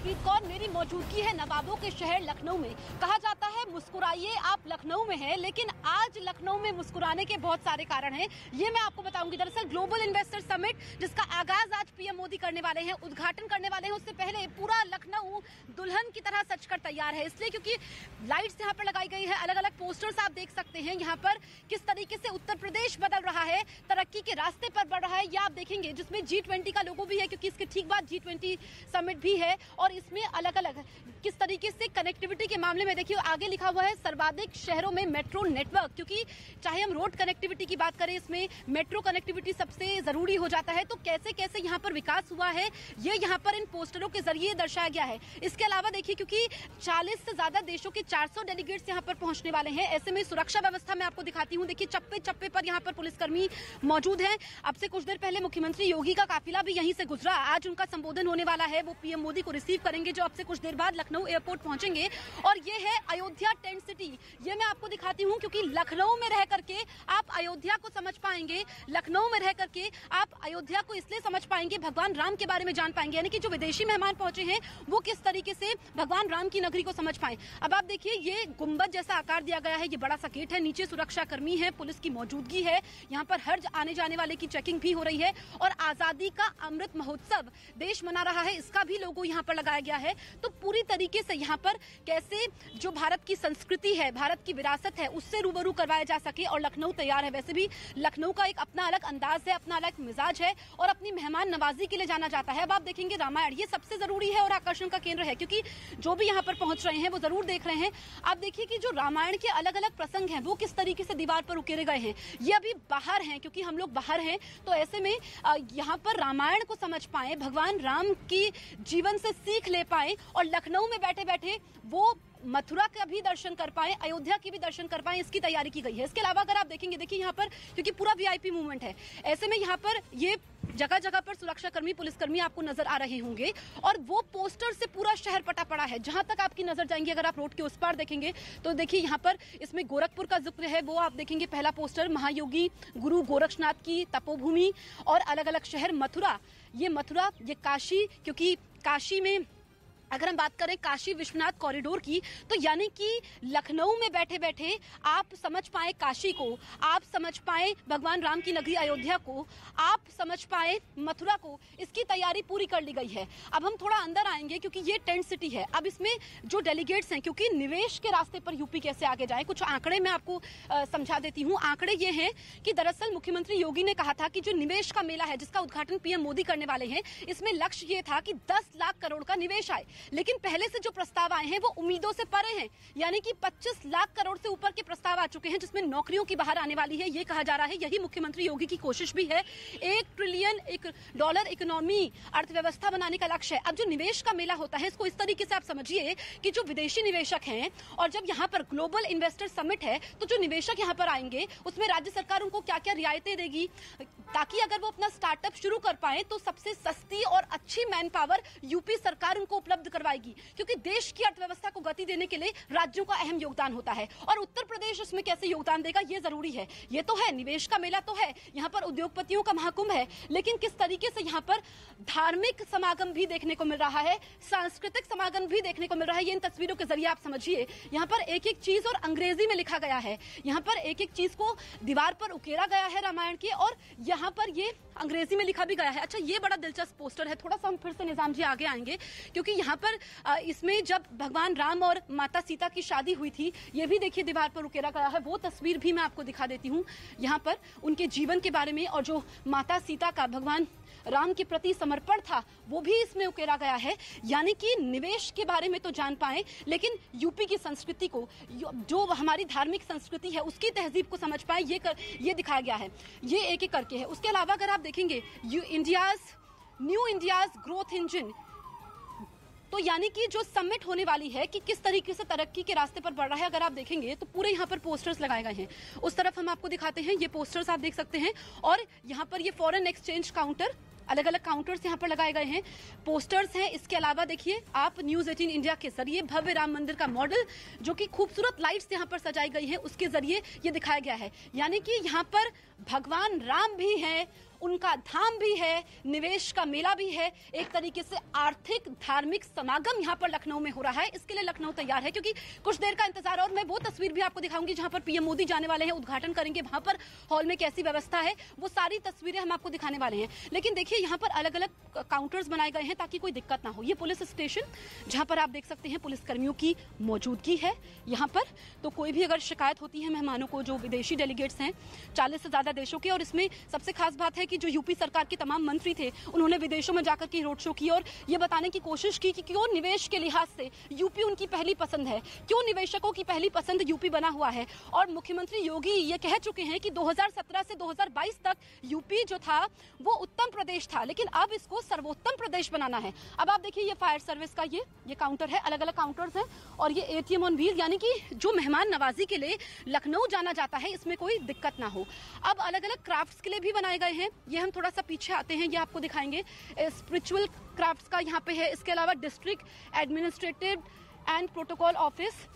जसप्रीत कौर, मेरी मौजूदगी है नवाबों के शहर लखनऊ में। कहा जाता है मुस्कुराइए, आप लखनऊ में हैं, लेकिन आज लखनऊ में मुस्कुराने के बहुत सारे कारण हैं। ये मैं आपको बताऊंगी। दरअसल ग्लोबल इन्वेस्टर समिट, जिसका आगाज आज पीएम मोदी करने वाले हैं, उद्घाटन करने वाले हैं, उससे पहले पूरा लखनऊ दुल्हन की तरह सजकर तैयार है। इसलिए क्योंकि लाइट्स यहाँ पर लगाई गई है, अलग अलग पोस्टर्स आप देख सकते हैं यहाँ पर किस तरीके से उत्तर प्रदेश बदल रहा है, तरक्की के रास्ते पर बढ़ रहा है। ये आप देखेंगे, जिसमें G20 का लोगो भी है, क्योंकि इसके ठीक बाद G20 समिट भी है। और इसमें अलग अलग किस तरीके से कनेक्टिविटी के मामले में देखिए आगे लिखा हुआ है सर्वाधिक शहरों में मेट्रो नेटवर्क, क्योंकि चाहे हम रोड कनेक्टिविटी की बात करें, इसमें मेट्रो कनेक्टिविटी सबसे जरूरी हो जाता है। तो कैसे कैसे यहाँ पर विकास हुआ है, ये यहाँ पर इन पोस्टरों के जरिए दर्शाया गया है। इसके अलावा देखिए, क्योंकि 40 से ज्यादा देशों के 400 डेलीगेट्स यहाँ पर पहुंचने वाले हैं, ऐसे में सुरक्षा व्यवस्था मैं आपको दिखाती हूँ। देखिए चप्पे चप्पे पर यहाँ पर पुलिसकर्मी मौजूद हैं। अब से कुछ देर पहले मुख्यमंत्री योगी का काफिला भी यहीं से गुजरा। आज उनका संबोधन होने वाला है, वो पीएम मोदी को रिसीव करेंगे, जो अब से कुछ देर बाद लखनऊ एयरपोर्ट पहुंचेंगे। और ये है अयोध्या टेंट सिटी। ये मैं आपको दिखाती हूँ, क्योंकि लखनऊ में रह करके आप अयोध्या को समझ पाएंगे। लखनऊ में रह करके आप अयोध्या को इसलिए समझ पाएंगे, भगवान राम के बारे में जान पाएंगे, यानी कि जो विदेशी मेहमान पहुंचे हैं वो किस तरीके से भगवान राम की नगरी को समझ पाए। अब आप देखिए, ये गुंबद जैसा आकार दिया गया है, ये बड़ा सा गेट है, नीचे सुरक्षा कर्मी है, पुलिस की मौजूदगी है, यहाँ पर हर आने जाने वाले की चेकिंग भी हो रही है। और आजादी का अमृत महोत्सव देश मना रहा है, इसका भी लोगो यहाँ पर लगाया गया है। तो पूरी तरीके से यहाँ पर कैसे जो भारत की संस्कृति है, भारत की विरासत है, उससे रूबरू करवाया जा सके। और लखनऊ तैयार है। वैसे भी लखनऊ का एक अपना अलग अंदाज है, अपना अलग मिजाज है और अपनी मेहमान नवाजी के लिए जाना जाता है। अब आप देखेंगे रामायण, ये सबसे जरूरी है और आकर्षण का केंद्र है, क्योंकि जो भी यहाँ पर पहुंच रहे हैं वो जरूर देख रहे हैं। आप देखिए कि जो रामायण के अलग अलग प्रसंग हैं वो किस तरीके से दीवार पर उकेरे गए हैं। ये अभी बाहर हैं, क्योंकि हम लोग बाहर हैं, तो ऐसे में यहाँ पर रामायण को समझ पाए, भगवान राम की जीवन से सीख ले पाए और लखनऊ में बैठे बैठे वो मथुरा का भी दर्शन कर पाए, अयोध्या की भी दर्शन कर पाए, इसकी तैयारी की गई है। इसके अलावा अगर आप देखेंगे, देखिए यहाँ पर क्योंकि पूरा वीआईपी मूवमेंट है, ऐसे में यहाँ पर ये जगह जगह पर सुरक्षाकर्मी, पुलिसकर्मी आपको नजर आ रहे होंगे और वो पोस्टर से पूरा शहर पटा पड़ा है। जहां तक आपकी नजर जाएंगी, अगर आप रोड के उस पार देखेंगे तो देखिए यहाँ पर इसमें गोरखपुर का जिक्र है, वो आप देखेंगे पहला पोस्टर, महायोगी गुरु गोरक्षनाथ की तपोभूमि और अलग अलग शहर, मथुरा, ये काशी, क्योंकि काशी में अगर हम बात करें काशी विश्वनाथ कॉरिडोर की, तो यानी कि लखनऊ में बैठे बैठे आप समझ पाए काशी को, आप समझ पाए भगवान राम की नगरी अयोध्या को, आप समझ पाए मथुरा को, इसकी तैयारी पूरी कर ली गई है। अब हम थोड़ा अंदर आएंगे, क्योंकि ये टेंट सिटी है। अब इसमें जो डेलीगेट्स हैं, क्योंकि निवेश के रास्ते पर यूपी कैसे आगे जाए, कुछ आंकड़े मैं आपको समझा देती हूँ। आंकड़े ये हैं कि दरअसल मुख्यमंत्री योगी ने कहा था कि जो निवेश का मेला है, जिसका उद्घाटन पीएम मोदी करने वाले हैं, इसमें लक्ष्य ये था कि 10 लाख करोड़ का निवेश आए। लेकिन पहले से जो प्रस्ताव आए हैं वो उम्मीदों से परे हैं, यानी कि 25 लाख करोड़ से ऊपर के प्रस्ताव आ चुके हैं, जिसमें नौकरियों की बाहर आने वाली है, ये कहा जा रहा है। यही मुख्यमंत्री योगी की कोशिश भी है, $1 ट्रिलियन इकोनॉमी, अर्थव्यवस्था बनाने का लक्ष्य है। अब जो निवेश का मेला होता है, इसको इस तरीके से आप समझिए कि जो विदेशी निवेशक हैं, और जब यहाँ पर ग्लोबल इन्वेस्टर समिट है, तो जो निवेशक यहाँ पर आएंगे उसमें राज्य सरकार उनको क्या क्या रियायतें देगी, ताकि अगर वो अपना स्टार्टअप शुरू कर पाए तो सबसे सस्ती और अच्छी मैन पावर यूपी सरकार उनको उपलब्ध करवाएगी, क्योंकि देश की अर्थव्यवस्था को गति देने के लिए राज्यों का अहम योगदान होता है। और उत्तर प्रदेश इसमें कैसे योगदान देगा, ये जरूरी है। ये तो है, निवेश का मेला तो है, यहाँ पर उद्योगपतियों का महाकुंभ है, लेकिन किस तरीके से यहाँ पर धार्मिक समागम भी देखने को मिल रहा है, सांस्कृतिक समागम भी देखने को मिल रहा है। ये इन तस्वीरों के जरिए आप समझिए, यहाँ पर एक एक चीज और अंग्रेजी में लिखा गया है, यहाँ पर एक एक चीज को दीवार पर उकेरा गया है रामायण के, और यहाँ पर ये अंग्रेजी में लिखा भी गया है। अच्छा, ये बड़ा दिलचस्प पोस्टर है। थोड़ा सा हम फिर से निजाम जी आगे आएंगे, क्योंकि यहाँ पर इसमें जब भगवान राम और माता सीता की शादी हुई थी, ये भी देखिए दीवार पर उकेरा गया है। वो तस्वीर भी मैं आपको दिखा देती हूँ, यहाँ पर उनके जीवन के बारे में, और जो माता सीता का भगवान राम के प्रति समर्पण था वो भी इसमें उकेरा गया है। यानी कि निवेश के बारे में तो जान पाए, लेकिन यूपी की संस्कृति को, जो हमारी धार्मिक संस्कृति है, उसकी तहजीब को समझ पाए, ये दिखाया गया है। ये एक एक करके है। उसके अलावा अगर आप देखेंगे न्यू इंडियाज ग्रोथ इंजन, तो यानी कि जो समिट होने वाली है कि किस तरीके से तरक्की के रास्ते पर बढ़ रहा है, अगर आप देखेंगे तो पूरे यहाँ पर पोस्टर्स लगाए गए हैं। उस तरफ हम आपको दिखाते हैं, ये पोस्टर्स आप देख सकते हैं, और यहाँ पर ये फॉरेन एक्सचेंज काउंटर, अलग अलग काउंटर्स यहाँ पर लगाए गए हैं, पोस्टर्स हैं। इसके अलावा देखिए आप न्यूज 18 इंडिया के जरिए भव्य राम मंदिर का मॉडल, जो कि खूबसूरत लाइट्स यहाँ पर सजाई गई है, उसके जरिए ये दिखाया गया है। यानी कि यहाँ पर भगवान राम भी हैं उनका धाम भी है, निवेश का मेला भी है, एक तरीके से आर्थिक धार्मिक समागम यहाँ पर लखनऊ में हो रहा है। इसके लिए लखनऊ तैयार है, क्योंकि कुछ देर का इंतजार। और मैं वो तस्वीर भी आपको दिखाऊंगी जहां पर पीएम मोदी जाने वाले हैं, उद्घाटन करेंगे, वहां पर हॉल में कैसी व्यवस्था है, वो सारी तस्वीरें हम आपको दिखाने वाले हैं। लेकिन देखिए यहाँ पर अलग अलग काउंटर्स बनाए गए हैं ताकि कोई दिक्कत ना हो। ये पुलिस स्टेशन जहां पर आप देख सकते हैं पुलिस कर्मियों की मौजूदगी है यहाँ पर। तो कोई भी अगर शिकायत होती है मेहमानों को, जो विदेशी डेलीगेट्स हैं 40 से ज्यादा देशों के, और इसमें सबसे खास बात है कि जो यूपी सरकार के तमाम मंत्री थे उन्होंने विदेशों में जाकर के रोड शो की और ये बताने की कोशिश की कि क्यों निवेश के लिहाज से यूपी उनकी पहली पसंद है, क्यों निवेशकों की पहली पसंद यूपी बना हुआ है। और मुख्यमंत्री योगी ये कह चुके हैं कि 2017 से 2022 तक यूपी जो था वो उत्तम प्रदेश था, लेकिन अब इसको सर्वोत्तम प्रदेश बनाना है। अब आप देखिए ये फायर सर्विस का ये काउंटर है, अलग अलग काउंटर्स हैं, और ये एटीएम ऑन व्हील, यानी कि जो मेहमान नवाजी के लिए लखनऊ जाना जाता है इसमें कोई दिक्कत ना हो। अब अलग अलग क्राफ्ट्स के लिए भी बनाए गए हैं, ये हम थोड़ा सा पीछे आते हैं, ये आपको दिखाएंगे। स्पिरिचुअल क्राफ्ट्स का यहाँ पे है, इसके अलावा district administrative and protocol office,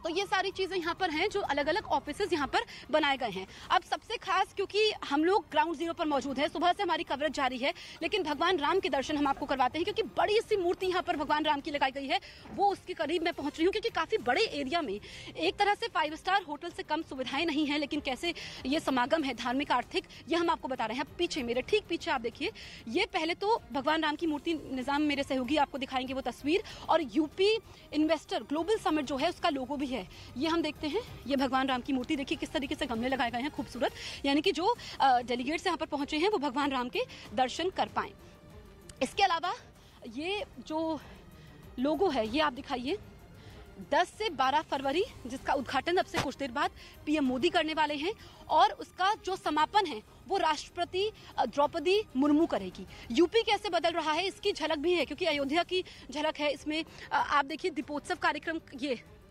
तो ये सारी चीजें यहाँ पर हैं जो अलग अलग ऑफिसेज यहाँ पर बनाए गए हैं। अब सबसे खास, क्योंकि हम लोग ग्राउंड जीरो पर मौजूद हैं, सुबह से हमारी कवरेज जारी है, लेकिन भगवान राम के दर्शन हम आपको करवाते हैं, क्योंकि बड़ी सी मूर्ति यहाँ पर भगवान राम की लगाई गई है, वो उसके करीब मैं पहुंच रही हूँ, क्योंकि काफी बड़े एरिया में एक तरह से 5 स्टार होटल से कम सुविधाएं नहीं है, लेकिन कैसे ये समागम है धार्मिक आर्थिक, ये हम आपको बता रहे हैं। पीछे मेरे ठीक पीछे आप देखिए, ये पहले तो भगवान राम की मूर्ति, निजाम मेरे सहयोगी आपको दिखाएंगे वो तस्वीर, और यूपी इन्वेस्टर ग्लोबल समिट जो है उसका लोगो भी है, ये हम देखते हैं। ये भगवान राम की मूर्ति देखिए किस तरीके से गमले लगाए गए हैं, खूबसूरत, यानी कि जो डेलीगेट्स यहाँ पर पहुंचे हैं वो भगवान राम के दर्शन कर पाएं। इसके अलावा ये जो लोगो है ये आप दिखाइए, 10 से 12 फरवरी, जिसका उद्घाटन अब से कुछ देर बाद पीएम मोदी करने वाले हैं, और उसका जो समापन है वो राष्ट्रपति द्रौपदी मुर्मू करेगी। यूपी कैसे बदल रहा है इसकी झलक भी है, क्योंकि अयोध्या की झलक है इसमें। आप देखिए दीपोत्सव कार्यक्रम,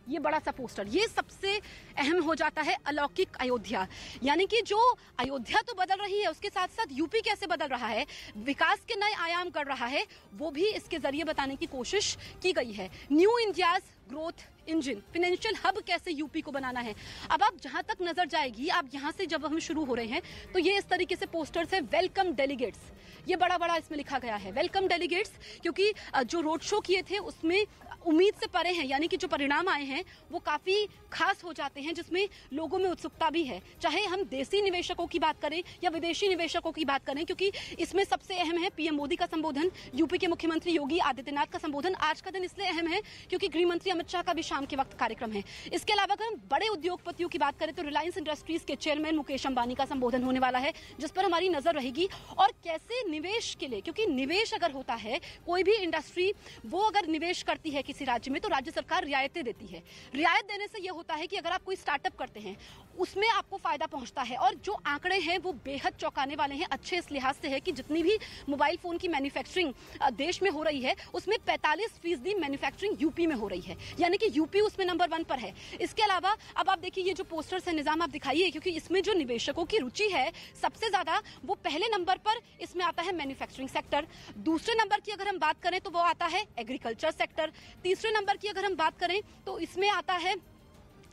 ये बड़ा सा पोस्टर, ये सबसे अहम हो जाता है, अलौकिक अयोध्या, यानी कि जो अयोध्या तो बदल रही है उसके साथ साथ यूपी कैसे बदल रहा है, विकास के नए आयाम कर रहा है, वो भी इसके जरिए बताने की कोशिश की गई है। New India's growth engine, financial hub कैसे यूपी को बनाना है। अब आप जहां तक नजर जाएगी, आप यहां से जब हम शुरू हो रहे हैं तो ये इस तरीके से पोस्टर्स है, वेलकम डेलीगेट्स, ये बड़ा बड़ा इसमें लिखा गया है वेलकम डेलीगेट्स, क्योंकि जो रोड शो किए थे उसमें उम्मीद से परे हैं, यानी कि जो परिणाम आए हैं वो काफी खास हो जाते हैं, जिसमें लोगों में उत्सुकता भी है, चाहे हम देसी निवेशकों की बात करें या विदेशी निवेशकों की बात करें, क्योंकि इसमें सबसे अहम है पीएम मोदी का संबोधन, यूपी के मुख्यमंत्री योगी आदित्यनाथ का संबोधन। आज का दिन इसलिए अहम है क्योंकि गृह मंत्री अमित शाह का भी शाम के वक्त कार्यक्रम है। इसके अलावा अगर हम बड़े उद्योगपतियों की बात करें तो रिलायंस इंडस्ट्रीज के चेयरमैन मुकेश अंबानी का संबोधन होने वाला है, जिस पर हमारी नजर रहेगी। और कैसे निवेश के लिए, क्योंकि निवेश अगर होता है, कोई भी इंडस्ट्री वो अगर निवेश करती है किसी राज्य में तो राज्य सरकार रियायतें देती है। रियायत देने से यह होता है कि अगर आप कोई स्टार्टअप करते हैं उसमें आपको फायदा पहुंचता है। और जो आंकड़े हैं वो बेहद चौंकाने वाले हैं, अच्छे इस लिहाज से है कि जितनी भी मोबाइल फोन की मैन्युफैक्चरिंग देश में हो रही है उसमें 45% मैन्युफैक्चरिंग यूपी में हो रही है, यानी कि यूपी उसमें नंबर 1 पर है। इसके अलावा अब आप देखिए ये जो पोस्टर्स है, निजाम आप दिखाइए, क्योंकि इसमें जो निवेशकों की रुचि है सबसे ज्यादा वो पहले नंबर पर इसमें आता है मैन्युफैक्चरिंग सेक्टर, दूसरे नंबर की अगर हम बात करें तो वो आता है एग्रीकल्चर सेक्टर, तीसरे नंबर की अगर हम बात करें तो इसमें आता है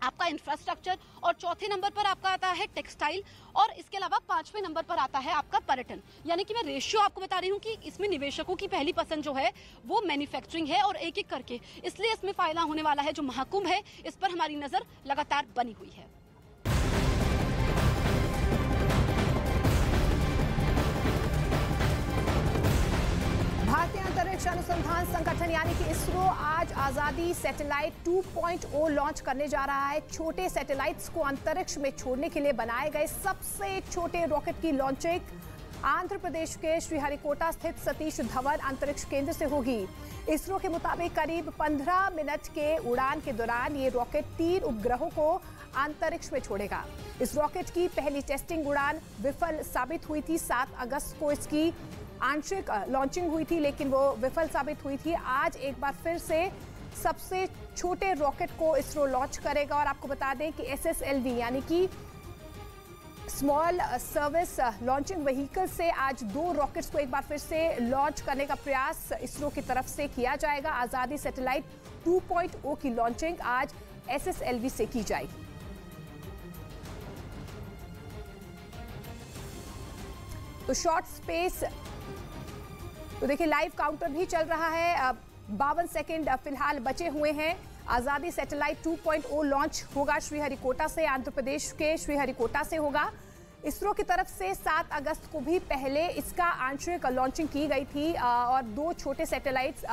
आपका इंफ्रास्ट्रक्चर, और चौथे नंबर पर आपका आता है टेक्सटाइल, और इसके अलावा 5वें नंबर पर आता है आपका पर्यटन। यानी कि मैं रेशियो आपको बता रही हूँ कि इसमें निवेशकों की पहली पसंद जो है वो मैन्युफैक्चरिंग है, और एक एक करके इसलिए इसमें फायदा होने वाला है। जो महाकुंभ है इस पर हमारी नजर लगातार बनी हुई है। भारतीय अंतरिक्ष अनुसंधान संगठन यानी कि इसरो आज आजादी सैटेलाइट 2.0 लॉन्च करने जा रहा है। छोटे सैटेलाइट्स को अंतरिक्ष में छोड़ने के लिए बनाए गए सबसे छोटे रॉकेट की लॉन्चिंग आंध्र प्रदेश के श्रीहरिकोटा स्थित सतीश धवन अंतरिक्ष केंद्र से होगी। इसरो के मुताबिक करीब 15 मिनट के उड़ान के दौरान ये रॉकेट 3 उपग्रहों को अंतरिक्ष में छोड़ेगा। इस रॉकेट की पहली टेस्टिंग उड़ान विफल साबित हुई थी। 7 अगस्त को इसकी आंशिक लॉन्चिंग हुई थी, लेकिन वो विफल साबित हुई थी। आज एक बार फिर से सबसे छोटे रॉकेट को इसरो लॉन्च करेगा। और आपको बता दें कि SSLV यानी कि स्मॉल सर्विस लॉन्चिंग व्हीकल से आज 2 रॉकेट्स को एक बार फिर से लॉन्च करने का प्रयास इसरो की तरफ से किया जाएगा। आजादी सैटेलाइट 2.0 की लॉन्चिंग आज SSLV से की जाएगी। तो शॉर्ट स्पेस, तो देखिए लाइव काउंटर भी चल रहा है। 52 सेकंड फिलहाल बचे हुए हैं। आजादी सैटेलाइट 2.0 लॉन्च होगा श्रीहरिकोटा से, आंध्र प्रदेश के श्रीहरिकोटा से होगा। इसरो की तरफ से 7 अगस्त को भी पहले इसका आंशिक लॉन्चिंग की गई थी और 2 छोटे सैटेलाइट्स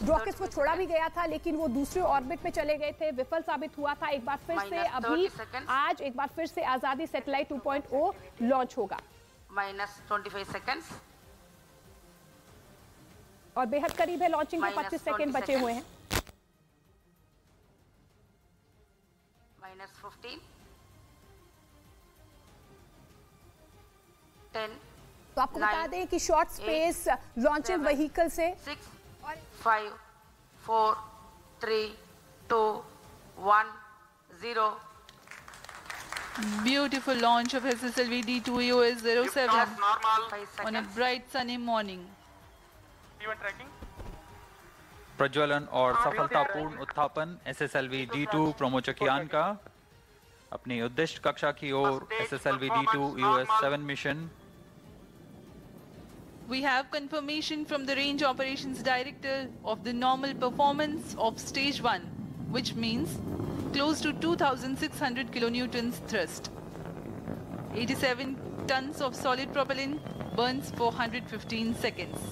रॉकेट्स को छोड़ा भी गया था, लेकिन वो दूसरे ऑर्बिट में चले गए थे, विफल साबित हुआ था। एक बार फिर से अभी आज एक बार फिर से आजादी सैटेलाइट 2.0 लॉन्च होगा। -25 सेकंड्स और बेहद करीब है लॉन्चिंग के, 25 सेकंड बचे हुए हैं। -15 10 तो आपको बता दें कि शॉर्ट स्पेस लॉन्चिंग व्हीकल से 6 5 4 3 2 1 0 Beautiful launch of SSLV D2 EOS 07 on a bright sunny morning. प्रज्वलन और सफलतापूर्ण उत्थापन SSLV D2 प्रोमोचकयान का अपनी उद्दिष्ट कक्षा की ओर SSLV D2 EOS 7 mission. We have confirmation from the Range Operations Director of the normal performance of Stage 1, which means close to 2,600 kilonewtons thrust. 87 tons of solid propellant burns for 115 seconds.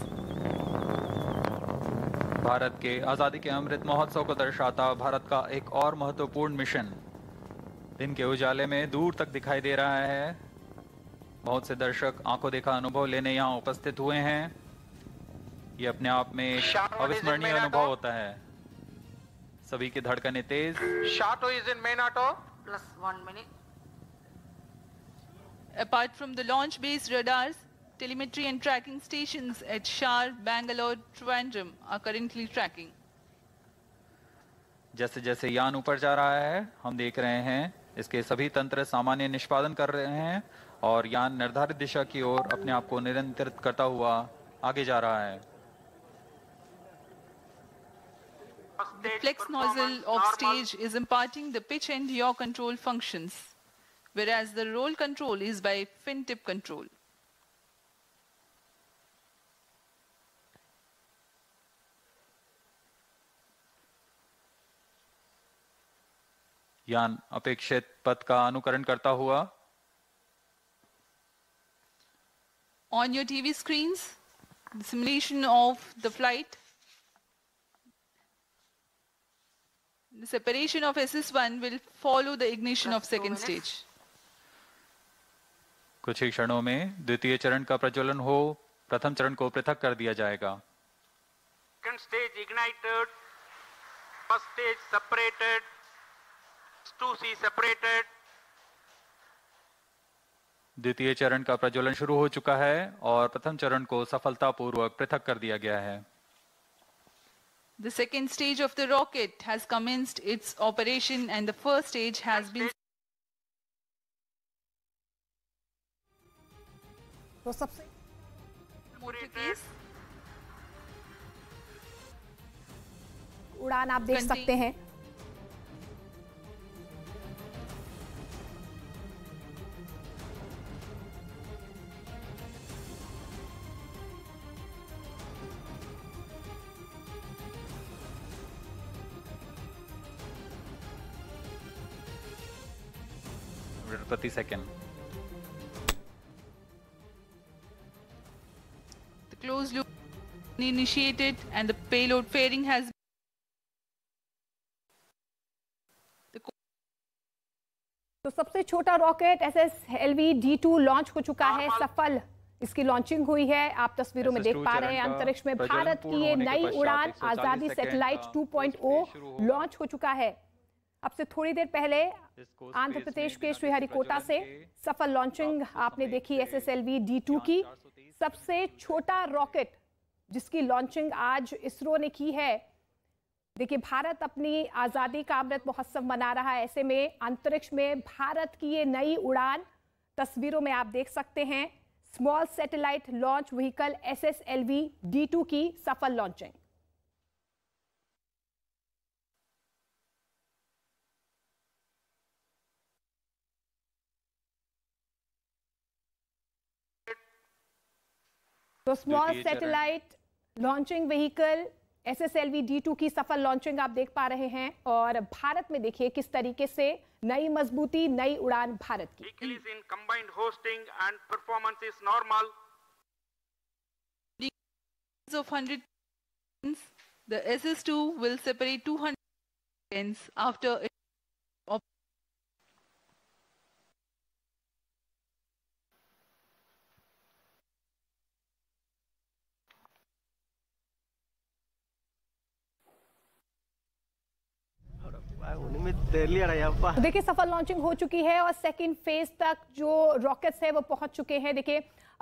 Bharat के आजादी के अमृत महोत्सव को दर्शाता भारत का एक और महत्वपूर्ण mission दिन के उजाले में दूर तक दिखाई दे रहा है। बहुत से दर्शक आंखों देखा अनुभव लेने यहाँ उपस्थित हुए हैं। ये अपने आप में एक अविस्मरणीय अनुभव होता है। सभी की धड़कनें तेज। Shato is in main auto. +1 minute. Apart from the launch-based radars, telemetry and tracking stations at Shar, Bangalore, Trivandrum are currently tracking. जैसे जैसे यान ऊपर जा रहा है, हम देख रहे हैं इसके सभी तंत्र सामान्य निष्पादन कर रहे हैं और यान निर्धारित दिशा की ओर अपने आप को निरंतरित करता हुआ आगे जा रहा है। The flex nozzle of stage is imparting the pitch and yaw control functions, whereas the roll control is by fin tip control. यान अपेक्षित पथ का अनुकरण करता हुआ। On your TV screens, the simulation of the flight. The separation of SS1 will follow the ignition of second stage. कुछ ही क्षणों में द्वितीय चरण का प्रज्वलन हो, प्रथम चरण को पृथक कर दिया जाएगा। Second stage ignited. First stage separated. 2C separated. द्वितीय चरण का प्रज्वलन शुरू हो चुका है और प्रथम चरण को सफलतापूर्वक पृथक कर दिया गया है। The second stage of the rocket has commenced its operation and the first stage has been. तो सबसे उड़ान आप देख सकते हैं। प्रति second. The closed loop initiated and the payload fairing has. तो सबसे छोटा रॉकेट SSLV D2 लॉन्च हो चुका है, सफल इसकी लॉन्चिंग हुई है। आप तस्वीरों में देख पा रहे हैं अंतरिक्ष में भारत की ये नई उड़ान आजादी सैटेलाइट 2.0 लॉन्च हो चुका है। अब से थोड़ी देर पहले आंध्र प्रदेश के श्रीहरिकोटा से सफल लॉन्चिंग आपने देखी SSLV D2 की। सबसे छोटा रॉकेट जिसकी लॉन्चिंग आज इसरो ने की है। देखिए भारत अपनी आजादी का अमृत महोत्सव मना रहा है, ऐसे में अंतरिक्ष में भारत की ये नई उड़ान तस्वीरों में आप देख सकते हैं। Small satellite launch vehicle SSLV D2 की सफल लॉन्चिंग। तो small satellite launching vehicle SSLV D2 की सफल लॉन्चिंग आप देख पा रहे हैं और भारत में देखिए किस तरीके से नई मजबूती, नई उड़ान भारत की। Vehicle is in combined hosting and performance is normal. Of 100 seconds, the SS2 will separate 200 seconds after it. तो देखिए सफल लॉन्चिंग हो चुकी है और सेकंड फेज तक जो रॉकेट्स है वो पहुंच चुके हैं। देखिए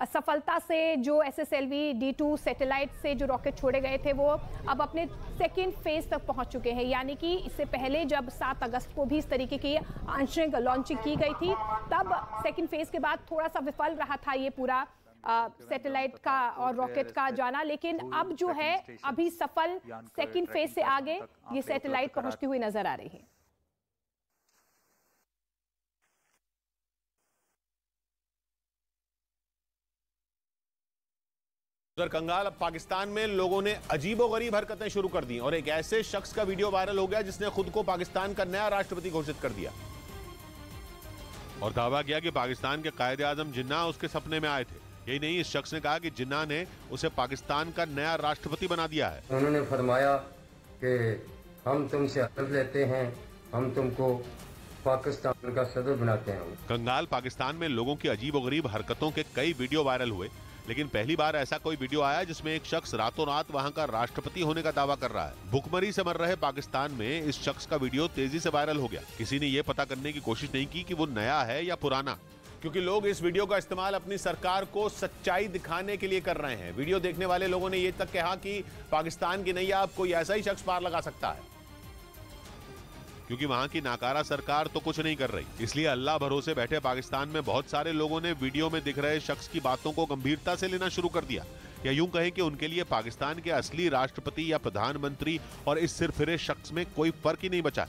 सफलता से जो SSLV D2 सैटेलाइट से जो रॉकेट छोड़े गए थे वो अब अपने सेकंड फेज तक पहुंच चुके हैं, यानी कि इससे पहले जब 7 अगस्त को भी इस तरीके की आंशिक लॉन्चिंग की गई थी तब सेकंड फेज के बाद थोड़ा सा विफल रहा था ये पूरा सैटेलाइट का और रॉकेट का जाना, लेकिन अब जो है अभी सफल सेकंड फेज से आगे ये सैटेलाइट पहुंचती हुई नजर आ रही है। उधर कंगाल अब पाकिस्तान में लोगों ने अजीबोगरीब हरकतें शुरू कर दी और एक ऐसे शख्स का वीडियो वायरल हो गया जिसने खुद को पाकिस्तान का नया राष्ट्रपति घोषित कर दिया और दावा किया कि पाकिस्तान के कायदे आजम जिन्ना उसके सपने में आए थे। यही नहीं, इस शख्स ने कहा कि जिन्ना ने उसे पाकिस्तान का नया राष्ट्रपति बना दिया है। उन्होंने फरमाया कि हम तुमसे अहद लेते हैं, हम तुमको पाकिस्तान का सदर बनाते हैं। कंगाल पाकिस्तान में लोगों की अजीबोगरीब हरकतों के कई वीडियो वायरल हुए, लेकिन पहली बार ऐसा कोई वीडियो आया जिसमें एक शख्स रातों रात वहां का राष्ट्रपति होने का दावा कर रहा है। भुखमरी से मर रहे पाकिस्तान में इस शख्स का वीडियो तेजी से वायरल हो गया। किसी ने यह पता करने की कोशिश नहीं की कि वो नया है या पुराना, क्योंकि लोग इस वीडियो का इस्तेमाल अपनी सरकार को सच्चाई दिखाने के लिए कर रहे हैं। वीडियो देखने वाले लोगों ने ये तक कहा कि पाकिस्तान की नैया अब कोई ऐसा ही शख्स पार लगा सकता है, क्योंकि वहां की नाकारा सरकार तो कुछ नहीं कर रही। इसलिए अल्लाह भरोसे बैठे पाकिस्तान में बहुत सारे लोगों ने वीडियो में दिख रहे शख्स की बातों को गंभीरता से लेना शुरू कर दिया, या यूं कहें कि उनके लिए पाकिस्तान के असली राष्ट्रपति या प्रधानमंत्री और इस सिरफिरे शख्स में कोई फर्क ही नहीं बचा।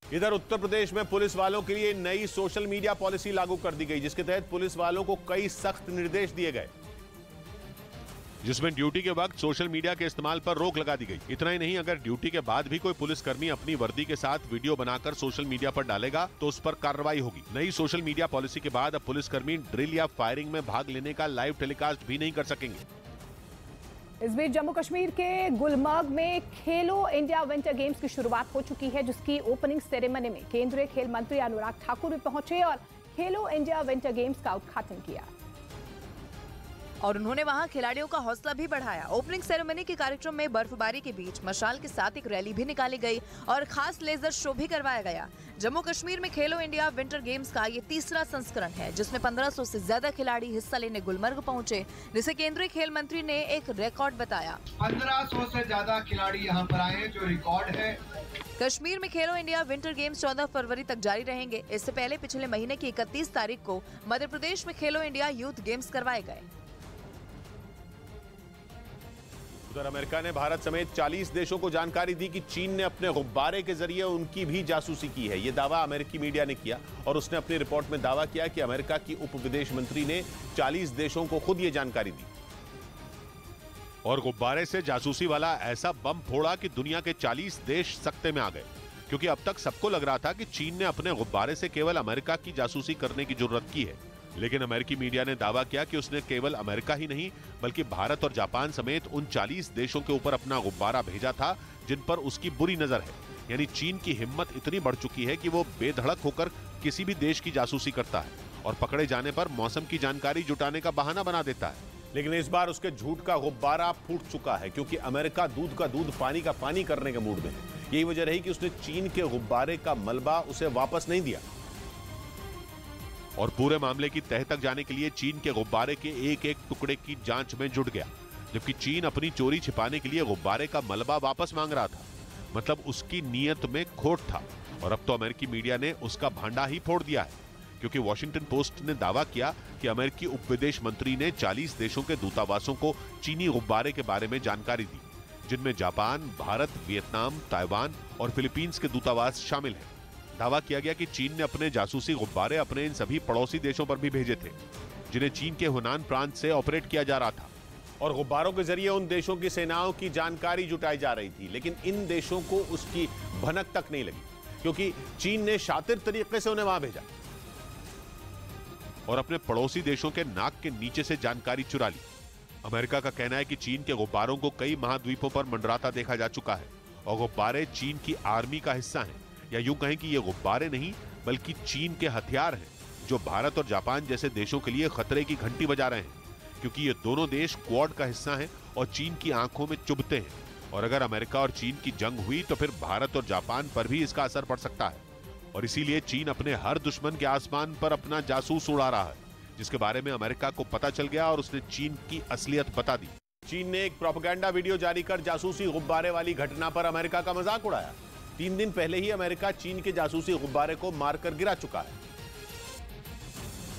इधर उत्तर प्रदेश में पुलिस वालों के लिए नई सोशल मीडिया पॉलिसी लागू कर दी गई, जिसके तहत पुलिस वालों को कई सख्त निर्देश दिए गए, जिसमें ड्यूटी के वक्त सोशल मीडिया के इस्तेमाल पर रोक लगा दी गई। इतना ही नहीं, अगर ड्यूटी के बाद भी कोई पुलिसकर्मी अपनी वर्दी के साथ वीडियो बनाकर सोशल मीडिया पर डालेगा तो उस पर कार्रवाई होगी। नई सोशल मीडिया पॉलिसी के बाद अब पुलिसकर्मी ड्रिल या फायरिंग में भाग लेने का लाइव टेलीकास्ट भी नहीं कर सकेंगे। इस बीच जम्मू कश्मीर के गुलमर्ग में खेलो इंडिया विंटर गेम्स की शुरुआत हो चुकी है, जिसकी ओपनिंग सेरेमनी में केंद्रीय खेल मंत्री अनुराग ठाकुर भी पहुंचे और खेलो इंडिया विंटर गेम्स का उद्घाटन किया और उन्होंने वहां खिलाड़ियों का हौसला भी बढ़ाया। ओपनिंग सेरेमनी के कार्यक्रम में बर्फबारी के बीच मशाल के साथ एक रैली भी निकाली गई और खास लेजर शो भी करवाया गया। जम्मू कश्मीर में खेलो इंडिया विंटर गेम्स का ये तीसरा संस्करण है, जिसमें 1500 से ज्यादा खिलाड़ी हिस्सा लेने गुलमर्ग पहुंचे, जिसे केंद्रीय खेल मंत्री ने एक रिकॉर्ड बताया। 1500 से ज्यादा खिलाड़ी यहाँ पर आए, जो रिकॉर्ड है। कश्मीर में खेलो इंडिया विंटर गेम्स 14 फरवरी तक जारी रहेंगे। इससे पहले पिछले महीने की 31 तारीख को मध्य प्रदेश में खेलो इंडिया यूथ गेम्स करवाए गए। उधर अमेरिका ने भारत समेत 40 देशों को जानकारी दी कि चीन ने अपने गुब्बारे के जरिए उनकी भी जासूसी की है। यह दावा अमेरिकी मीडिया ने किया और उसने अपनी रिपोर्ट में दावा किया कि अमेरिका की उप विदेश मंत्री ने 40 देशों को खुद ये जानकारी दी और गुब्बारे से जासूसी वाला ऐसा बम फोड़ा कि दुनिया के 40 देश सख्ते में आ गए, क्योंकि अब तक सबको लग रहा था कि चीन ने अपने गुब्बारे से केवल अमेरिका की जासूसी करने की जुर्रत की है। लेकिन अमेरिकी मीडिया ने दावा किया कि उसने केवल अमेरिका ही नहीं बल्कि भारत और जापान समेत उन 40 देशों के ऊपर अपना गुब्बारा भेजा था जिन पर उसकी बुरी नजर है। यानी चीन की हिम्मत इतनी बढ़ चुकी है कि वो बेधड़क होकर किसी भी देश की जासूसी करता है और पकड़े जाने पर मौसम की जानकारी जुटाने का बहाना बना देता है। लेकिन इस बार उसके झूठ का गुब्बारा फूट चुका है, क्योंकि अमेरिका दूध का दूध पानी का पानी करने के मूड में है। यही वजह रही कि उसने चीन के गुब्बारे का मलबा उसे वापस नहीं दिया और पूरे मामले की तह तक जाने के लिए चीन के गुब्बारे के एक एक टुकड़े की जांच में जुट गया, जबकि चीन अपनी चोरी छिपाने के लिए गुब्बारे का मलबा वापस मांग रहा था। मतलब उसकी नीयत में खोट था और अब तो अमेरिकी मीडिया ने उसका भांडा ही फोड़ दिया है, क्योंकि वॉशिंगटन पोस्ट ने दावा किया कि अमेरिकी उप विदेश मंत्री ने 40 देशों के दूतावासों को चीनी गुब्बारे के बारे में जानकारी दी, जिनमें जापान, भारत, वियतनाम, ताइवान और फिलीपींस के दूतावास शामिल हैं। दावा किया गया कि चीन ने अपने जासूसी गुब्बारे अपने इन सभी पड़ोसी देशों पर भी भेजे थे, जिन्हें चीन के हुनान प्रांत से ऑपरेट किया जा रहा था। और गुब्बारों के जरिए उन देशों की सेनाओं की जानकारी जुटाई जा रही थी, लेकिन इन देशों को उसकी भनक तक नहीं लगी, क्योंकि चीन ने शातिर तरीके से उन्हें वहां भेजा और अपने पड़ोसी देशों के नाक के नीचे से जानकारी चुरा ली। अमेरिका का कहना है कि चीन के गुब्बारों को कई महाद्वीपों पर मंडराता देखा जा चुका है और गुब्बारे चीन की आर्मी का हिस्सा हैं, या यूं कहें कि ये गुब्बारे नहीं बल्कि चीन के हथियार हैं, जो भारत और जापान जैसे देशों के लिए खतरे की घंटी बजा रहे हैं, क्योंकि ये दोनों देश क्वाड का हिस्सा हैं और चीन की आंखों में चुभते हैं। और अगर अमेरिका और चीन की जंग हुई तो फिर भारत और जापान पर भी इसका असर पड़ सकता है, और इसीलिए चीन अपने हर दुश्मन के आसमान पर अपना जासूस उड़ा रहा है, जिसके बारे में अमेरिका को पता चल गया और उसने चीन की असलियत बता दी। चीन ने एक प्रोपेगेंडा वीडियो जारी कर जासूसी गुब्बारे वाली घटना पर अमेरिका का मजाक उड़ाया। 3 दिन पहले ही अमेरिका चीन के जासूसी गुब्बारे को मारकर गिरा चुका है,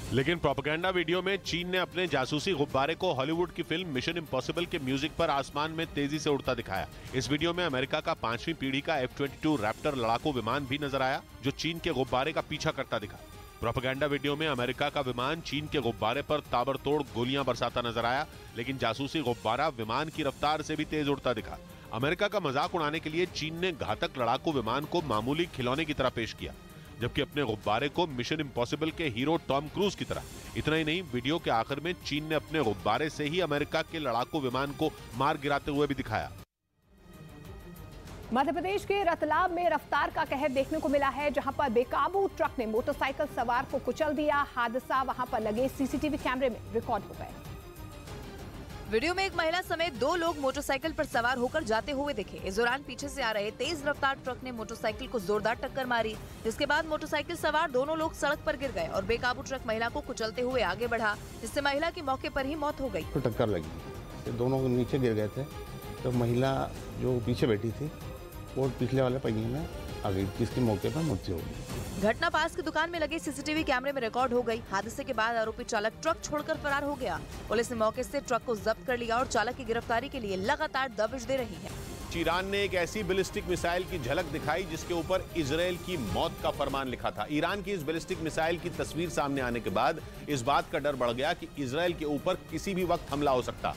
लेकिन प्रोपेगेंडा वीडियो में चीन ने अपने जासूसी गुब्बारे को हॉलीवुड की फिल्म मिशन इम्पॉसिबल के म्यूजिक पर आसमान में तेजी से उड़ता दिखाया। इस वीडियो में अमेरिका का 5वीं पीढ़ी का F-22 रैप्टर लड़ाकू विमान भी नजर आया, जो चीन के गुब्बारे का पीछा करता दिखा। प्रोपेगेंडा वीडियो में अमेरिका का विमान चीन के गुब्बारे पर ताबड़तोड़ गोलियां बरसाता नजर आया, लेकिन जासूसी गुब्बारा विमान की रफ्तार से भी तेज उड़ता दिखा। अमेरिका का मजाक उड़ाने के लिए चीन ने घातक लड़ाकू विमान को मामूली खिलौने की तरह पेश किया, जबकि अपने गुब्बारे को मिशन इम्पॉसिबल के हीरो टॉम क्रूज की तरह। इतना ही नहीं, वीडियो के आखिर में चीन ने अपने गुब्बारे से ही अमेरिका के लड़ाकू विमान को मार गिराते हुए भी दिखाया। मध्य प्रदेश के रतलाम में रफ्तार का कहर देखने को मिला है, जहां पर बेकाबू ट्रक ने मोटरसाइकिल सवार को कुचल दिया। हादसा वहां पर लगे सीसीटीवी कैमरे में रिकॉर्ड हो गया। वीडियो में एक महिला समेत 2 लोग मोटरसाइकिल पर सवार होकर जाते हुए दिखे। इस दौरान पीछे से आ रहे तेज रफ्तार ट्रक ने मोटरसाइकिल को जोरदार टक्कर मारी, जिसके बाद मोटरसाइकिल सवार दोनों लोग सड़क पर गिर गए और बेकाबू ट्रक महिला को कुचलते हुए आगे बढ़ा, जिससे महिला की मौके पर ही मौत हो गई। तो टक्कर लगी, दोनों नीचे गिर गए थे, तो महिला जो पीछे बैठी थी वो पिछले वाले पहिए में आ गई, जिसकी मौके पर मृत्यु हो गई। घटना पास की दुकान में लगे सीसीटीवी कैमरे में रिकॉर्ड हो गई। हादसे के बाद आरोपी चालक ट्रक छोड़कर फरार हो गया। पुलिस ने मौके से ट्रक को जब्त कर लिया और चालक की गिरफ्तारी के लिए लगातार दबिश दे रही है। ईरान ने एक ऐसी बैलिस्टिक मिसाइल की झलक दिखाई जिसके ऊपर इजरायल की मौत का फरमान लिखा था। ईरान की इस बैलिस्टिक मिसाइल की तस्वीर सामने आने के बाद इस बात का डर बढ़ गया कि इजरायल के ऊपर किसी भी वक्त हमला हो सकता,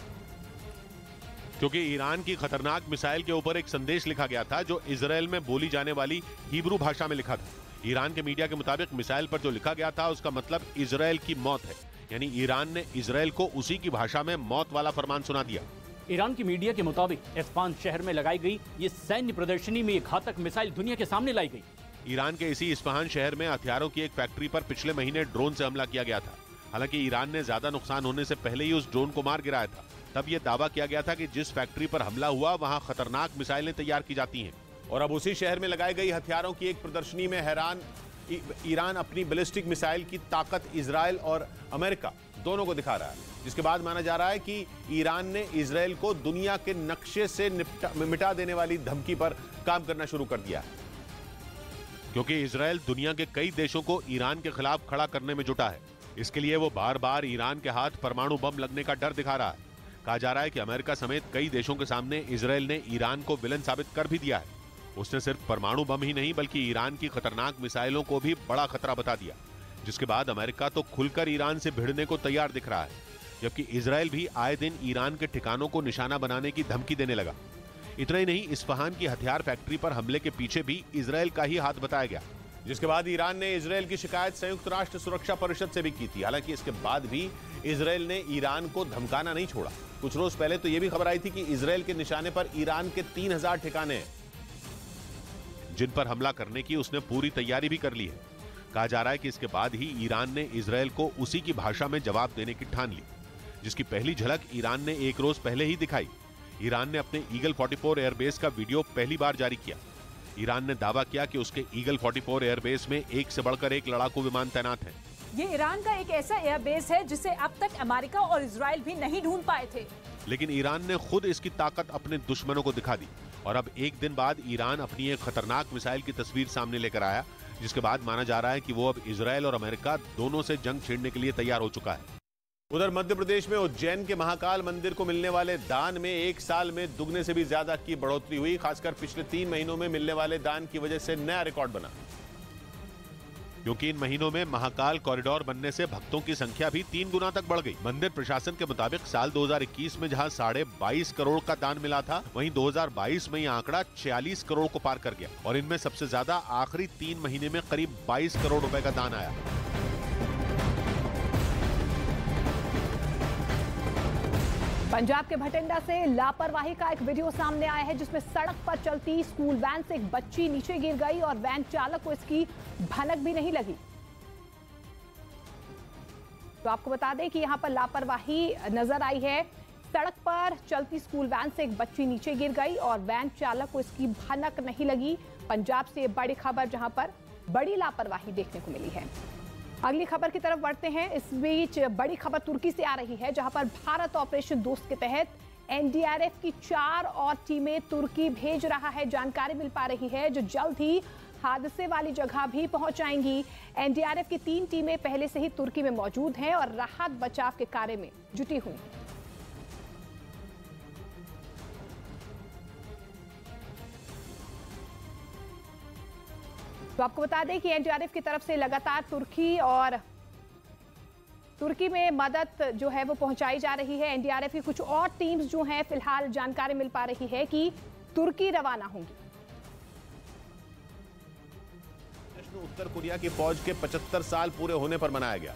क्योंकि ईरान की खतरनाक मिसाइल के ऊपर एक संदेश लिखा गया था जो इजरायल में बोली जाने वाली हिब्रू भाषा में लिखा था। ईरान के मीडिया के मुताबिक मिसाइल पर जो लिखा गया था उसका मतलब इजरायल की मौत है, यानी ईरान ने इजरायल को उसी की भाषा में मौत वाला फरमान सुना दिया। ईरान की मीडिया के मुताबिक इस्फहान शहर में लगाई गई ये सैन्य प्रदर्शनी में एक घातक मिसाइल दुनिया के सामने लाई गई। ईरान के इसी इस्फहान शहर में हथियारों की एक फैक्ट्री पर पिछले महीने ड्रोन से हमला किया गया था। हालांकि ईरान ने ज्यादा नुकसान होने से पहले ही उस ड्रोन को मार गिराया था। तब यह दावा किया गया था कि जिस फैक्ट्री पर हमला हुआ वहां खतरनाक मिसाइलें तैयार की जाती हैं। और अब उसी शहर में लगाई गई हथियारों की एक प्रदर्शनी में हैरान ईरान अपनी बैलिस्टिक मिसाइल की ताकत इजरायल और अमेरिका दोनों को दिखा रहा है, जिसके बाद माना जा रहा है कि ईरान ने इजरायल को दुनिया के नक्शे से मिटा देने वाली धमकी पर काम करना शुरू कर दिया है, क्योंकि इजरायल दुनिया के कई देशों को ईरान के खिलाफ खड़ा करने में जुटा है। इसके लिए वो बार बार ईरान के हाथ परमाणु बम लगने का डर दिखा रहा है। कहा जा रहा है कि अमेरिका समेत कई देशों के सामने इजरायल ने ईरान को विलन साबित कर भी दिया है। उसने सिर्फ परमाणु बम ही नहीं बल्कि ईरान की खतरनाक मिसाइलों को भी बड़ा खतरा बता दिया, जिसके बाद अमेरिका तो खुलकर ईरान से भिड़ने को तैयार दिख रहा है, जबकि इजरायल भी आए दिन ईरान के ठिकानों को निशाना बनाने की धमकी देने लगा। इतना ही नहीं, इस्फहान की हथियार फैक्ट्री पर हमले के पीछे भी इजरायल का ही हाथ बताया गया, जिसके बाद ईरान ने इजरायल की शिकायत संयुक्त राष्ट्र सुरक्षा परिषद से भी की थी। हालांकि इसके बाद भी इजरायल ने ईरान को धमकाना नहीं छोड़ा। कुछ रोज पहले तो यह भी खबर आई थी कि इजरायल के निशाने पर ईरान के 3000 ठिकाने हैं, जिन पर हमला करने की उसने पूरी तैयारी भी कर ली है। कहा जा रहा है कि इसके बाद ही ईरान ने इजरायल को उसी की भाषा में जवाब देने की ठान ली, जिसकी पहली झलक ईरान ने एक रोज पहले ही दिखाई। ईरान ने अपने ईगल 44 एयरबेस का वीडियो पहली बार जारी किया। ईरान ने दावा किया कि उसके ईगल 44 एयरबेस में एक से बढ़कर एक लड़ाकू विमान तैनात हैं। ये ईरान का एक ऐसा एयरबेस है जिसे अब तक अमेरिका और इजराइल भी नहीं ढूंढ पाए थे, लेकिन ईरान ने खुद इसकी ताकत अपने दुश्मनों को दिखा दी और अब एक दिन बाद ईरान अपनी एक खतरनाक मिसाइल की तस्वीर सामने लेकर आया, जिसके बाद माना जा रहा है कि वो अब इजरायल और अमेरिका दोनों से जंग छेड़ने के लिए तैयार हो चुका है। उधर मध्य प्रदेश में उज्जैन के महाकाल मंदिर को मिलने वाले दान में एक साल में दुगने से भी ज्यादा की बढ़ोतरी हुई। खासकर पिछले 3 महीनों में मिलने वाले दान की वजह से नया रिकॉर्ड बना। क्योंकि इन महीनों में महाकाल कॉरिडोर बनने से भक्तों की संख्या भी 3 गुना तक बढ़ गई। मंदिर प्रशासन के मुताबिक साल 2021 में जहां 22.5 करोड़ का दान मिला था, वहीं 2022 में यह आंकड़ा 46 करोड़ को पार कर गया और इनमें सबसे ज्यादा आखिरी 3 महीने में करीब 22 करोड़ रुपए का दान आया। पंजाब के भटिंडा से लापरवाही का एक वीडियो सामने आया है, जिसमें सड़क पर चलती स्कूल वैन से एक बच्ची नीचे गिर गई और वैन चालक को इसकी भनक भी नहीं लगी। तो आपको बता दें कि यहां पर लापरवाही नजर आई है। सड़क पर चलती स्कूल वैन से एक बच्ची नीचे गिर गई और वैन चालक को इसकी भनक नहीं लगी। पंजाब से बड़ी खबर, जहां पर बड़ी लापरवाही देखने को मिली है। अगली खबर की तरफ बढ़ते हैं। इस बीच बड़ी खबर तुर्की से आ रही है, जहां पर भारत ऑपरेशन दोस्त के तहत एनडीआरएफ की 4 और टीमें तुर्की भेज रहा है। जानकारी मिल पा रही है जो जल्द ही हादसे वाली जगह भी पहुंच जाएंगी। एनडीआरएफ की 3 टीमें पहले से ही तुर्की में मौजूद हैं और राहत बचाव के कार्य में जुटी हुई हैं। तो आपको बता दें कि एनडीआरएफ की तरफ से लगातार तुर्की में मदद जो है वो पहुंचाई जा रही है। एनडीआरएफ की कुछ और टीम्स जो हैं, फिलहाल जानकारी मिल पा रही है कि तुर्की रवाना होंगी। उत्तर कोरिया की फौज के 75 साल पूरे होने पर मनाया गया,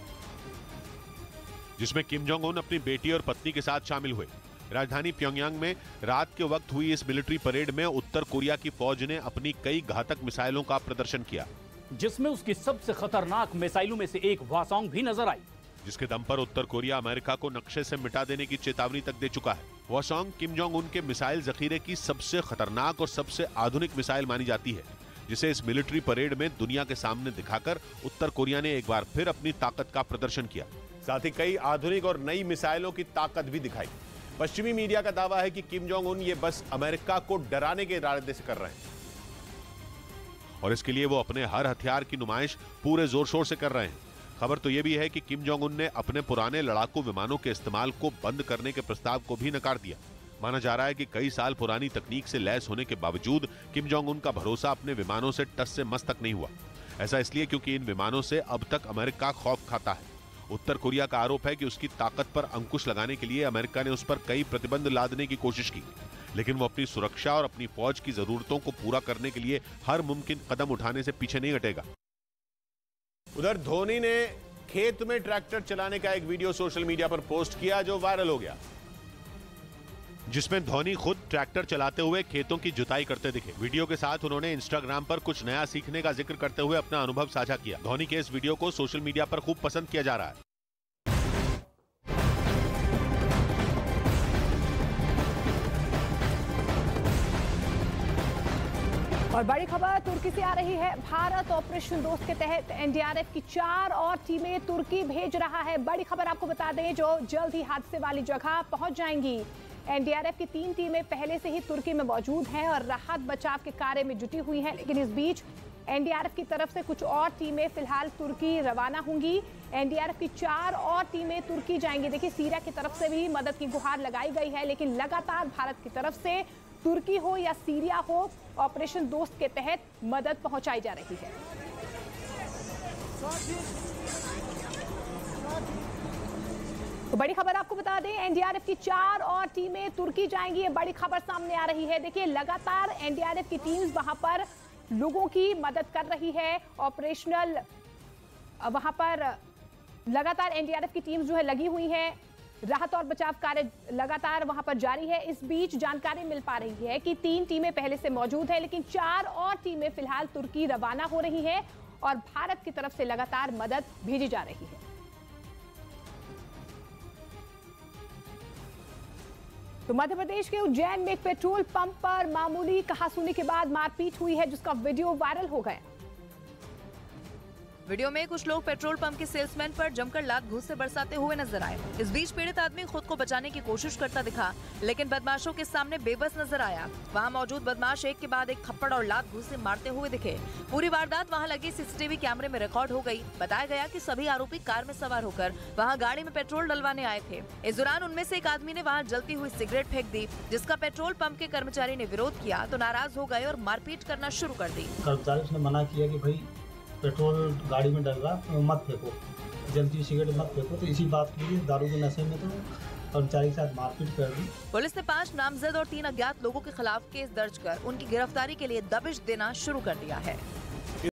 जिसमें किम जोंग उन अपनी बेटी और पत्नी के साथ शामिल हुए। राजधानी प्योंगयांग में रात के वक्त हुई इस मिलिट्री परेड में उत्तर कोरिया की फौज ने अपनी कई घातक मिसाइलों का प्रदर्शन किया, जिसमें उसकी सबसे खतरनाक मिसाइलों में से एक हवासोंग भी नजर आई, जिसके दम पर उत्तर कोरिया अमेरिका को नक्शे से मिटा देने की चेतावनी तक दे चुका है। हवासोंग किम जोंग उन के मिसाइल जखीरे की सबसे खतरनाक और सबसे आधुनिक मिसाइल मानी जाती है, जिसे इस मिलिट्री परेड में दुनिया के सामने दिखाकर उत्तर कोरिया ने एक बार फिर अपनी ताकत का प्रदर्शन किया। साथ ही कई आधुनिक और नई मिसाइलों की ताकत भी दिखाई। पश्चिमी मीडिया का दावा है कि किम जोंग उन ये बस अमेरिका को डराने के इरादे से कर रहे हैं और इसके लिए वो अपने हर हथियार की नुमाइश पूरे जोर शोर से कर रहे हैं। खबर तो यह भी है कि किम जोंग उन ने अपने पुराने लड़ाकू विमानों के इस्तेमाल को बंद करने के प्रस्ताव को भी नकार दिया। माना जा रहा है कि कई साल पुरानी तकनीक से लैस होने के बावजूद किम जोंग उन का भरोसा अपने विमानों से टस से मस तक नहीं हुआ। ऐसा इसलिए क्योंकि इन विमानों से अब तक अमेरिका खौफ खाता है। उत्तर कोरिया का आरोप है कि उसकी ताकत पर अंकुश लगाने के लिए अमेरिका ने उस पर कई प्रतिबंध लादने की कोशिश की, लेकिन वो अपनी सुरक्षा और अपनी फौज की जरूरतों को पूरा करने के लिए हर मुमकिन कदम उठाने से पीछे नहीं हटेगा। उधर धोनी ने खेत में ट्रैक्टर चलाने का एक वीडियो सोशल मीडिया पर पोस्ट किया, जो वायरल हो गया, जिसमें धोनी खुद ट्रैक्टर चलाते हुए खेतों की जुताई करते दिखे। वीडियो के साथ उन्होंने इंस्टाग्राम पर कुछ नया सीखने का जिक्र करते हुए अपना अनुभव साझा किया। धोनी के इस वीडियो को सोशल मीडिया पर खूब पसंद किया जा रहा है। और बड़ी खबर तुर्की से आ रही है। भारत ऑपरेशन दोस्त के तहत एनडीआरएफ की 4 और टीमें तुर्की भेज रहा है। बड़ी खबर आपको बता दें, जो जल्द ही हादसे वाली जगह पहुंच जाएंगी। एनडीआरएफ की 3 टीमें पहले से ही तुर्की में मौजूद हैं और राहत बचाव के कार्य में जुटी हुई हैं, लेकिन इस बीच एनडीआरएफ की तरफ से कुछ और टीमें फिलहाल तुर्की रवाना होंगी। एनडीआरएफ की 4 और टीमें तुर्की जाएंगी। देखिए, सीरिया की तरफ से भी मदद की गुहार लगाई गई है, लेकिन लगातार भारत की तरफ से तुर्की हो या सीरिया हो, ऑपरेशन दोस्त के तहत मदद पहुंचाई जा रही है। तो बड़ी खबर आपको बता दें, एनडीआरएफ की 4 और टीमें तुर्की जाएंगी। ये बड़ी खबर सामने आ रही है। देखिए, लगातार एनडीआरएफ की टीम्स वहां पर लोगों की मदद कर रही है। ऑपरेशनल वहां पर लगातार एनडीआरएफ की टीम्स जो है लगी हुई हैं। राहत और बचाव कार्य लगातार वहां पर जारी है। इस बीच जानकारी मिल पा रही है कि 3 टीमें पहले से मौजूद है, लेकिन 4 और टीमें फिलहाल तुर्की रवाना हो रही है और भारत की तरफ से लगातार मदद भेजी जा रही है। तो मध्य प्रदेश के उज्जैन में एक पेट्रोल पंप पर मामूली कहासुनी के बाद मारपीट हुई है, जिसका वीडियो वायरल हो गया। वीडियो में कुछ लोग पेट्रोल पंप के सेल्समैन पर जमकर लात घूस से बरसाते हुए नजर आए। इस बीच पीड़ित आदमी खुद को बचाने की कोशिश करता दिखा, लेकिन बदमाशों के सामने बेबस नजर आया। वहां मौजूद बदमाश एक के बाद एक थप्पड़ और लात घूस से मारते हुए दिखे। पूरी वारदात वहां लगे सीसीटीवी कैमरे में रिकॉर्ड हो गई। बताया गया कि सभी आरोपी कार में सवार होकर वहां गाड़ी में पेट्रोल डलवाने आए थे। इस दौरान उनमें से एक आदमी ने वहां जलती हुई सिगरेट फेंक दी, जिसका पेट्रोल पंप के कर्मचारी ने विरोध किया तो नाराज हो गए और मारपीट करना शुरू कर दी। कर्मचारी ने मना किया कि भाई पेट्रोल गाड़ी में डल रहा, मत फेंको, जल्दी सिगरेट मत फेंको। तो इसी बात के लिए दारू के नशे में तो कर्मचारी के साथ मारपीट कर दी। पुलिस ने 5 नामजद और 3 अज्ञात लोगों के खिलाफ केस दर्ज कर उनकी गिरफ्तारी के लिए दबिश देना शुरू कर दिया है।